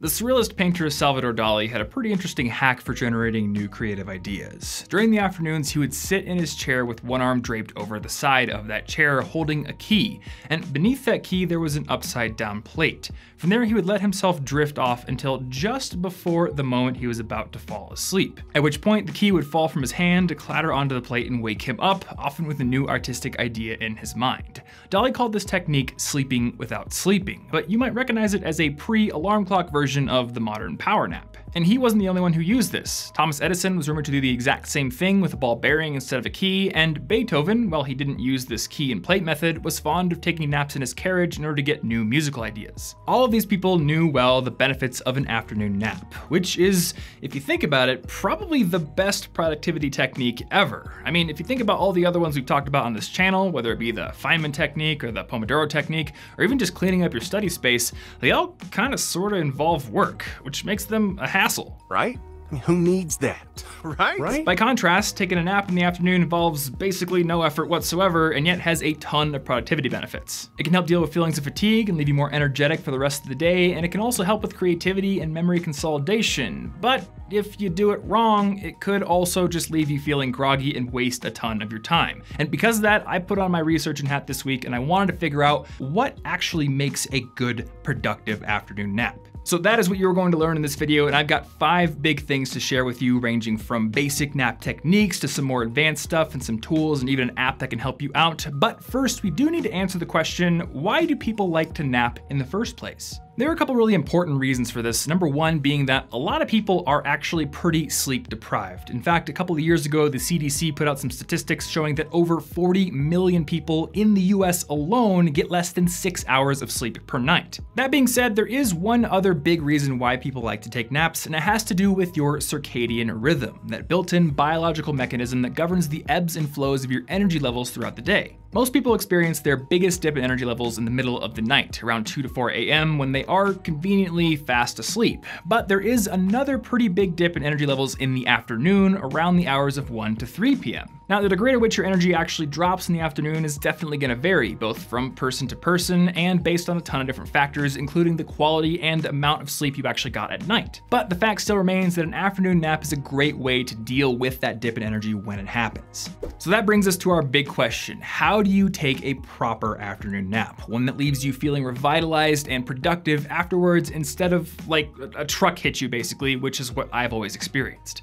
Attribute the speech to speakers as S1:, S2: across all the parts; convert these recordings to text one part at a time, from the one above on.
S1: The surrealist painter Salvador Dali had a pretty interesting hack for generating new creative ideas. During the afternoons, he would sit in his chair with one arm draped over the side of that chair holding a key, and beneath that key there was an upside down plate. From there he would let himself drift off until just before the moment he was about to fall asleep, at which point the key would fall from his hand, clatter onto the plate and wake him up, often with a new artistic idea in his mind. Dali called this technique sleeping without sleeping, but you might recognize it as a pre-alarm clock version of the modern power nap. And he wasn't the only one who used this. Thomas Edison was rumored to do the exact same thing with a ball bearing instead of a key, and Beethoven, while he didn't use this key and plate method, was fond of taking naps in his carriage in order to get new musical ideas. All of these people knew well the benefits of an afternoon nap, which is, if you think about it, probably the best productivity technique ever. I mean, if you think about all the other ones we've talked about on this channel, whether it be the Feynman technique or the Pomodoro technique, or even just cleaning up your study space, they all kind of sort of involve work, which makes them a hassle.
S2: Right? I mean, who needs that, right?
S1: By contrast, taking a nap in the afternoon involves basically no effort whatsoever and yet has a ton of productivity benefits. It can help deal with feelings of fatigue and leave you more energetic for the rest of the day, and it can also help with creativity and memory consolidation. But if you do it wrong, it could also just leave you feeling groggy and waste a ton of your time. And because of that, I put on my researching hat this week and I wanted to figure out what actually makes a good, productive afternoon nap. So that is what you're going to learn in this video, and I've got 5 big things to share with you, ranging from basic nap techniques to some more advanced stuff and some tools and even an app that can help you out. But first, we do need to answer the question, why do people like to nap in the first place? There are a couple really important reasons for this. Number one being that a lot of people are actually pretty sleep deprived. In fact, a couple of years ago, the CDC put out some statistics showing that over 40 million people in the US alone get less than 6 hours of sleep per night. That being said, there is one other big reason why people like to take naps, and it has to do with your circadian rhythm, that built-in biological mechanism that governs the ebbs and flows of your energy levels throughout the day. Most people experience their biggest dip in energy levels in the middle of the night, around 2 to 4 a.m. when they are conveniently fast asleep. But there is another pretty big dip in energy levels in the afternoon, around the hours of 1 to 3 p.m. Now, the degree to which your energy actually drops in the afternoon is definitely going to vary, both from person to person and based on a ton of different factors, including the quality and amount of sleep you actually got at night. But the fact still remains that an afternoon nap is a great way to deal with that dip in energy when it happens. So that brings us to our big question. How do you take a proper afternoon nap? One that leaves you feeling revitalized and productive afterwards instead of like a truck hit you basically, which is what I've always experienced.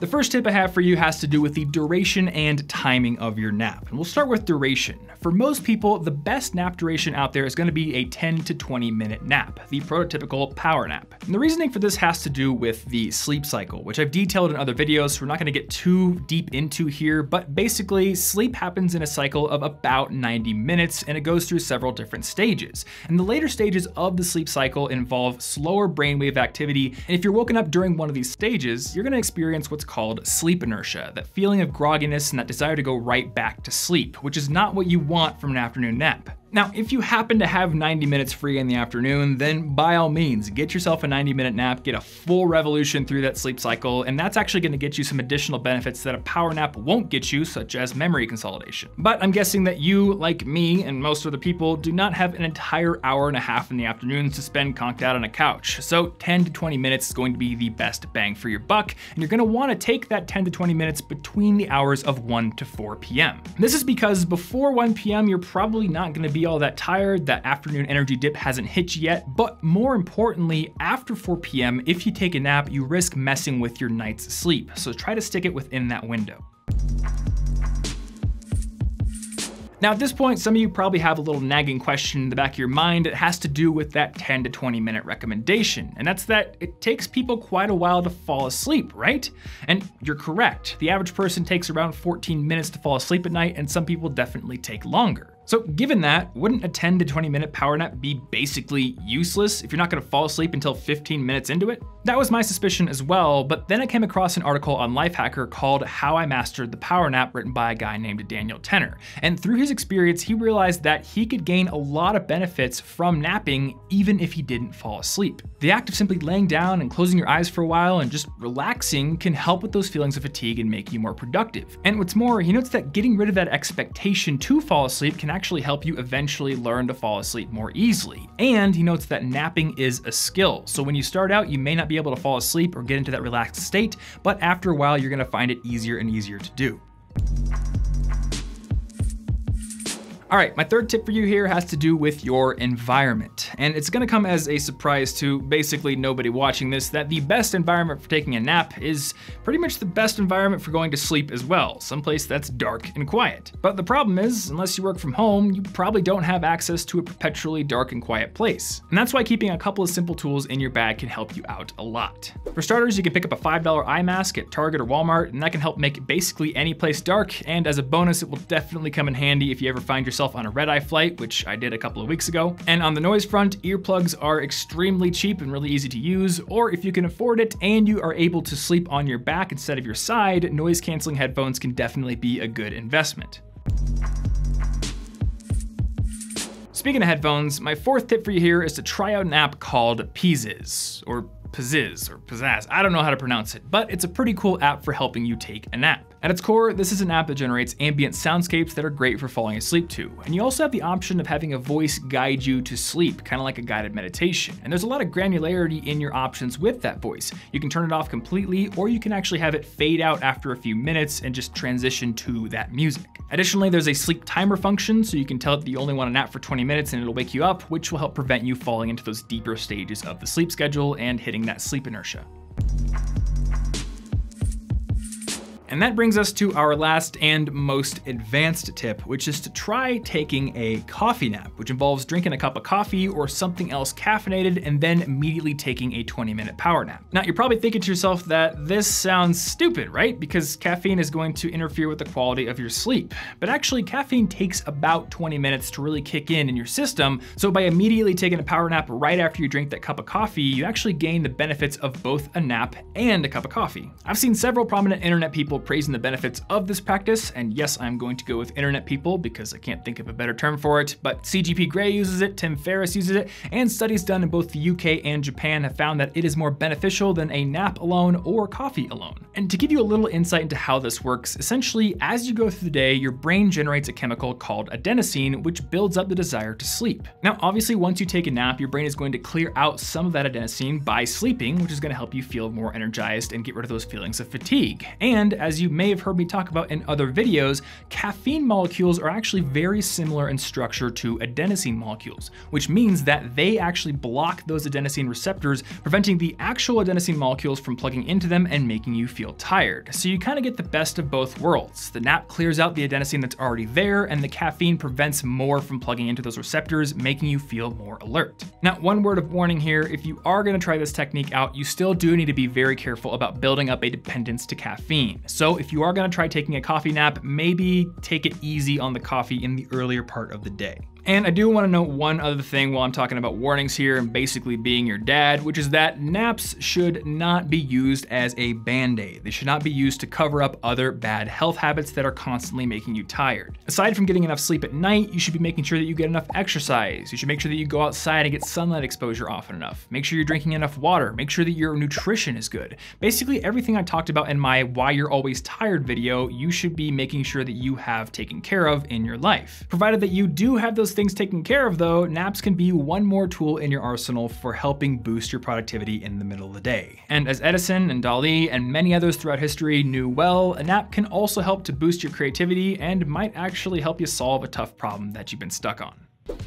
S1: The first tip I have for you has to do with the duration and timing of your nap. And we'll start with duration. For most people, the best nap duration out there is going to be a 10 to 20 minute nap, the prototypical power nap. And the reasoning for this has to do with the sleep cycle, which I've detailed in other videos, so we're not going to get too deep into here, but basically sleep happens in a cycle of about 90 minutes and it goes through several different stages. And the later stages of the sleep cycle involve slower brainwave activity, and if you're woken up during one of these stages, you're going to experience what's called sleep inertia, that feeling of grogginess and that desire to go right back to sleep, which is not what you want from an afternoon nap. Now, if you happen to have 90 minutes free in the afternoon, then by all means, get yourself a 90-minute nap, get a full revolution through that sleep cycle, and that's actually gonna get you some additional benefits that a power nap won't get you, such as memory consolidation. But I'm guessing that you, like me and most other people, do not have an entire hour and a half in the afternoons to spend conked out on a couch. So 10 to 20 minutes is going to be the best bang for your buck, and you're gonna wanna take that 10 to 20 minutes between the hours of 1 to 4 p.m. This is because before 1 p.m., you're probably not gonna be all that tired, that afternoon energy dip hasn't hit you yet, but more importantly, after 4 p.m., if you take a nap, you risk messing with your night's sleep, so try to stick it within that window. Now at this point, some of you probably have a little nagging question in the back of your mind that has to do with that 10 to 20 minute recommendation, and that's that it takes people quite a while to fall asleep, right? And you're correct. The average person takes around 14 minutes to fall asleep at night, and some people definitely take longer. So given that, wouldn't a 10 to 20 minute power nap be basically useless if you're not gonna fall asleep until 15 minutes into it? That was my suspicion as well, but then I came across an article on Lifehacker called How I Mastered the Power Nap, written by a guy named Daniel Tenner. And through his experience, he realized that he could gain a lot of benefits from napping even if he didn't fall asleep. The act of simply laying down and closing your eyes for a while and just relaxing can help with those feelings of fatigue and make you more productive. And what's more, he notes that getting rid of that expectation to fall asleep can actually help you eventually learn to fall asleep more easily. And he notes that napping is a skill. So when you start out, you may not be able to fall asleep or get into that relaxed state, but after a while, you're gonna find it easier and easier to do. All right, my third tip for you here has to do with your environment. And it's gonna come as a surprise to basically nobody watching this that the best environment for taking a nap is pretty much the best environment for going to sleep as well, someplace that's dark and quiet. But the problem is, unless you work from home, you probably don't have access to a perpetually dark and quiet place. And that's why keeping a couple of simple tools in your bag can help you out a lot. For starters, you can pick up a $5 eye mask at Target or Walmart, and that can help make basically any place dark. And as a bonus, it will definitely come in handy if you ever find yourself on a red-eye flight, which I did a couple of weeks ago. And on the noise front, earplugs are extremely cheap and really easy to use, or if you can afford it and you are able to sleep on your back instead of your side, noise-canceling headphones can definitely be a good investment. Speaking of headphones, my fourth tip for you here is to try out an app called PZIZZ, or PZIZZ. I don't know how to pronounce it, but it's a pretty cool app for helping you take a nap. At its core, this is an app that generates ambient soundscapes that are great for falling asleep to. And you also have the option of having a voice guide you to sleep, kind of like a guided meditation. And there's a lot of granularity in your options with that voice. You can turn it off completely, or you can actually have it fade out after a few minutes and just transition to that music. Additionally, there's a sleep timer function, so you can tell it that you only want to nap for 20 minutes and it'll wake you up, which will help prevent you falling into those deeper stages of the sleep schedule and hitting that sleep inertia. And that brings us to our last and most advanced tip, which is to try taking a coffee nap, which involves drinking a cup of coffee or something else caffeinated and then immediately taking a 20-minute power nap. Now, you're probably thinking to yourself that this sounds stupid, right? Because caffeine is going to interfere with the quality of your sleep. But actually, caffeine takes about 20 minutes to really kick in your system. So by immediately taking a power nap right after you drink that cup of coffee, you actually gain the benefits of both a nap and a cup of coffee. I've seen several prominent internet people praising the benefits of this practice, and yes, I'm going to go with internet people because I can't think of a better term for it, but CGP Grey uses it, Tim Ferriss uses it, and studies done in both the UK and Japan have found that it is more beneficial than a nap alone or coffee alone. And to give you a little insight into how this works, essentially, as you go through the day, your brain generates a chemical called adenosine, which builds up the desire to sleep. Now, obviously, once you take a nap, your brain is going to clear out some of that adenosine by sleeping, which is going to help you feel more energized and get rid of those feelings of fatigue. And as you may have heard me talk about in other videos, caffeine molecules are actually very similar in structure to adenosine molecules, which means that they actually block those adenosine receptors, preventing the actual adenosine molecules from plugging into them and making you feel tired. So you kind of get the best of both worlds. The nap clears out the adenosine that's already there, and the caffeine prevents more from plugging into those receptors, making you feel more alert. Now, one word of warning here, if you are going to try this technique out, you still do need to be very careful about building up a dependence to caffeine. So if you are going to try taking a coffee nap, maybe take it easy on the coffee in the earlier part of the day. And I do want to note one other thing while I'm talking about warnings here and basically being your dad, which is that naps should not be used as a band-aid. They should not be used to cover up other bad health habits that are constantly making you tired. Aside from getting enough sleep at night, you should be making sure that you get enough exercise. You should make sure that you go outside and get sunlight exposure often enough. Make sure you're drinking enough water. Make sure that your nutrition is good. Basically, everything I talked about in my Why You're Always Tired video, you should be making sure that you have taken care of in your life. Provided that you do have those things taken care of though, naps can be one more tool in your arsenal for helping boost your productivity in the middle of the day. And as Edison and Dali and many others throughout history knew well, a nap can also help to boost your creativity and might actually help you solve a tough problem that you've been stuck on.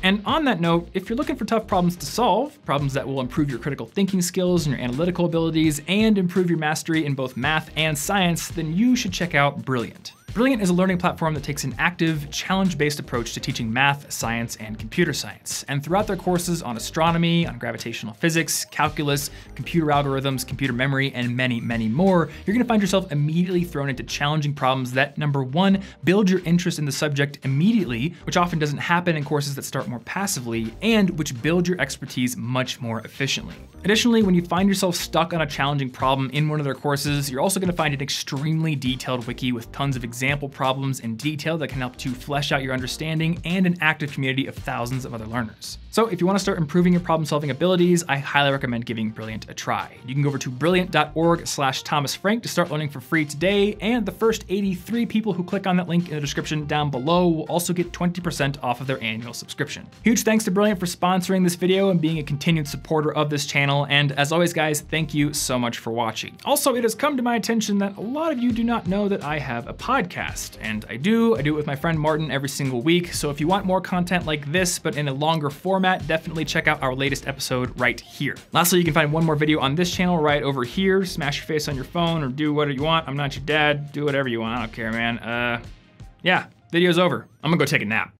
S1: And on that note, if you're looking for tough problems to solve, problems that will improve your critical thinking skills and your analytical abilities and improve your mastery in both math and science, then you should check out Brilliant. Brilliant is a learning platform that takes an active, challenge-based approach to teaching math, science, and computer science. And throughout their courses on astronomy, on gravitational physics, calculus, computer algorithms, computer memory, and many, many more, you're gonna find yourself immediately thrown into challenging problems that, number one, build your interest in the subject immediately, which often doesn't happen in courses that start more passively, and which build your expertise much more efficiently. Additionally, when you find yourself stuck on a challenging problem in one of their courses, you're also gonna find an extremely detailed wiki with tons of example problems in detail that can help to flesh out your understanding, and an active community of thousands of other learners. So if you wanna start improving your problem-solving abilities, I highly recommend giving Brilliant a try. You can go over to brilliant.org/ThomasFrank to start learning for free today, and the first 83 people who click on that link in the description down below will also get 20% off of their annual subscription. Huge thanks to Brilliant for sponsoring this video and being a continued supporter of this channel, and as always guys, thank you so much for watching. Also, it has come to my attention that a lot of you do not know that I have a podcast, and I do it with my friend Martin every single week, so if you want more content like this but in a longer format, definitely check out our latest episode right here. Lastly, you can find one more video on this channel right over here. Smash your face on your phone or do whatever you want. I'm not your dad, do whatever you want, I don't care, man. Yeah, video's over. I'm gonna go take a nap.